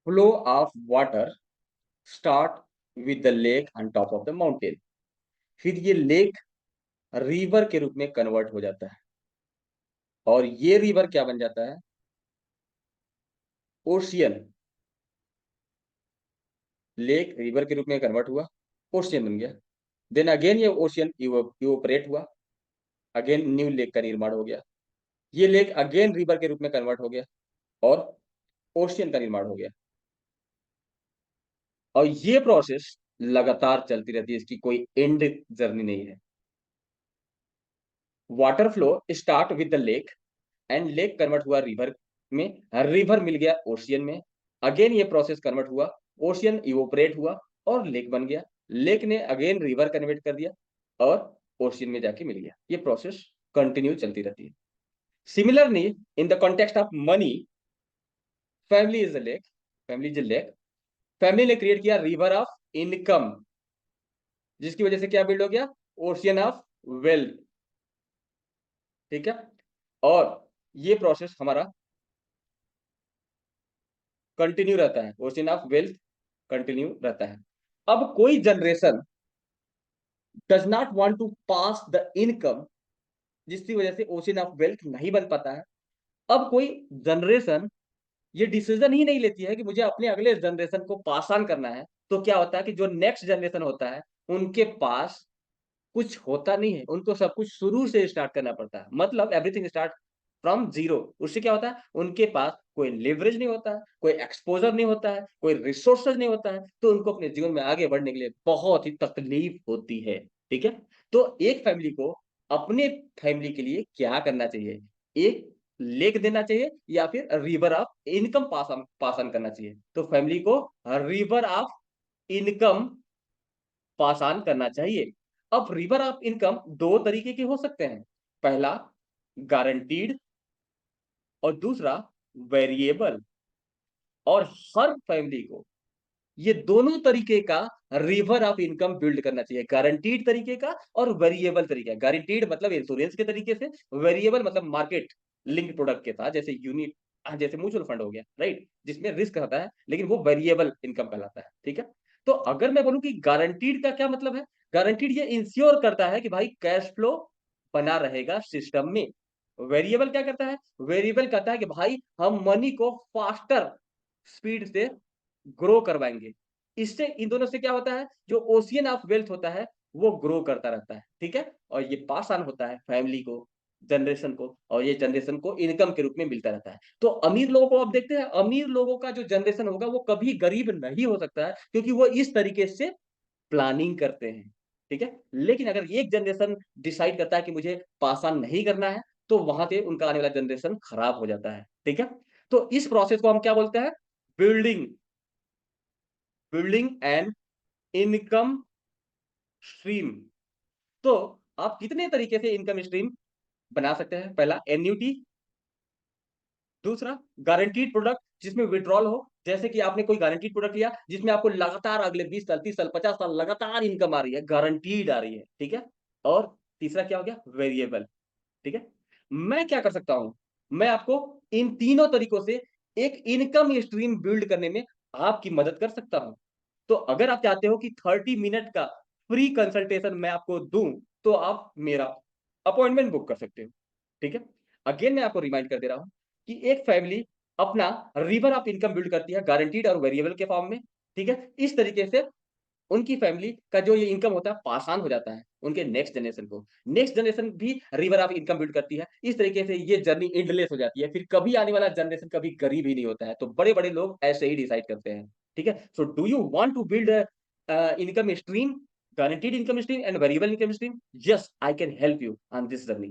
Flow of water start with the lake on top of the mountain. फिर ये lake river के रूप में कन्वर्ट हो जाता है और ये रिवर क्या बन जाता है? ओशियन। लेक रिवर के रूप में कन्वर्ट हुआ, ओशियन बन गया। देन अगेन ये ओशियन इवोपरेट हुआ, अगेन न्यू लेक का निर्माण हो गया। ये लेक अगेन रिवर के रूप में कन्वर्ट हो गया और ओशियन का निर्माण हो गया। और ये प्रोसेस लगातार चलती रहती है, इसकी कोई एंड जर्नी नहीं है। Water flow start with the lake and lake convert हुआ रिवर में, रिवर मिल गया ओशियन में, अगेन ये प्रोसेस कन्वर्ट हुआ, ओशियन इवोपरेट हुआ और लेक बन गया। लेक ने अगेन रिवर कन्वर्ट कर दिया और ओशियन में जाके मिल गया। ये प्रोसेस कंटिन्यू चलती रहती है। Similarly in the context of money, family is the lake, family is the lake. Family ने क्रिएट किया रिवर ऑफ इनकम, जिसकी वजह से क्या बिल्ड हो गया? Ocean of wealth. ठीक है, और ये प्रोसेस हमारा कंटिन्यू रहता है, ओशियन ऑफ वेल्थ कंटिन्यू रहता है। अब कोई generation does not want to pass the income, जिसकी वजह से ओशियन ऑफ वेल्थ नहीं बन पाता है। अब कोई जनरेशन ये डिसीजन ही नहीं लेती है कि मुझे अपने अगले जनरेशन को पास ऑन करना है, तो क्या होता है कि जो नेक्स्ट जनरेशन होता है उनके पास कुछ होता नहीं है, उनको सब कुछ शुरू से स्टार्ट करना पड़ता है। मतलब एवरीथिंग स्टार्ट फ्रॉम जीरो। उससे क्या होता है? उनके पास कोई लेवरेज नहीं होता है, कोई एक्सपोजर नहीं होता है, कोई रिसोर्सेज नहीं होता है, तो उनको अपने जीवन में आगे बढ़ने के लिए बहुत ही तकलीफ होती है। ठीक है, तो एक फैमिली को अपने फैमिली के लिए क्या करना चाहिए? एक लेक देना चाहिए या फिर river of income pass on करना चाहिए? तो फैमिली को river of income pass on करना चाहिए। अब रिवर ऑफ इनकम दो तरीके के हो सकते हैं। पहला गारंटीड और दूसरा वेरिएबल। और हर फैमिली को ये दोनों तरीके का रिवर ऑफ इनकम बिल्ड करना चाहिए, गारंटीड तरीके का और वेरिएबल तरीके का। गारंटीड मतलब इंश्योरेंस के तरीके से, वेरिएबल मतलब मार्केट लिंक्ड प्रोडक्ट के साथ, जैसे यूनिट, जैसे म्यूचुअल फंड हो गया, राइट, जिसमें रिस्क रहता है लेकिन वो वेरिएबल इनकम कहलाता है। ठीक है, तो अगर मैं बोलूं कि गारंटीड का क्या मतलब है? गारंटीड ये इंश्योर करता है कि भाई कैश फ्लो बना रहेगा सिस्टम में। वेरिएबल क्या करता है? वेरिएबल कहता है कि भाई हम मनी को फास्टर स्पीड से ग्रो करवाएंगे। इससे इन दोनों से क्या होता है? जो ओशियन ऑफ वेल्थ होता है वो ग्रो करता रहता है। ठीक है, और ये पास ऑन होता है फैमिली को, जनरेशन को, और ये जनरेशन को इनकम के रूप में मिलता रहता है। तो अमीर लोगों को आप देखते हैं, अमीर लोगों का जो जनरेशन होगा वो कभी गरीब नहीं हो सकता है, क्योंकि वो इस तरीके से प्लानिंग करते हैं। ठीक है, लेकिन अगर एक जनरेशन डिसाइड करता है कि मुझे पास ऑन नहीं करना है, तो वहां से उनका आने वाला जनरेशन खराब हो जाता है। ठीक है, तो इस प्रोसेस को हम क्या बोलते हैं? Building, building and income stream. तो आप कितने तरीके से इनकम स्ट्रीम बना सकते हैं? पहला एन्युटी, दूसरा गारंटीड प्रोडक्ट जिसमें विड्रॉल हो, जैसे कि आपने कोई गारंटीड प्रोडक्ट लिया जिसमें आपको लगातार अगले 20 साल, 30 साल, 50 साल लगातार इनकम आ रही है, गारंटीड आ रही है। ठीक है, और तीसरा क्या हो गया? वेरिएबल। ठीक है, मैं क्या कर सकता हूं? मैं आपको इन तीनों तरीकों से एक इनकम स्ट्रीम बिल्ड करने में आपकी मदद कर सकता हूं। तो अगर आप चाहते हो कि 30 मिनट का फ्री कंसल्टेशन मैं आपको दूं, तो आप मेरा अपॉइंटमेंट बुक कर सकते हो। ठीक है, अगेन मैं आपको रिमाइंड कर दे रहा हूं कि एक फैमिली अपना रिवर ऑफ इनकम बिल्ड करती है गारंटीड और वेरिएबल के फॉर्म में। ठीक है, इस तरीके से उनकी फैमिली का जो ये इनकम होता है पास ऑन हो जाता है उनके नेक्स्ट जनरेशन को। नेक्स्ट जनरेशन भी रिवर ऑफ इनकम बिल्ड करती है। इस तरीके से ये जर्नी एंडलेस हो जाती है, फिर कभी आने वाला जनरेशन कभी गरीब ही नहीं होता है। तो बड़े बड़े लोग ऐसे ही डिसाइड करते हैं। ठीक है, so do you want to build income stream, guaranteed income stream and variable income stream? Yes, I can help you on this journey.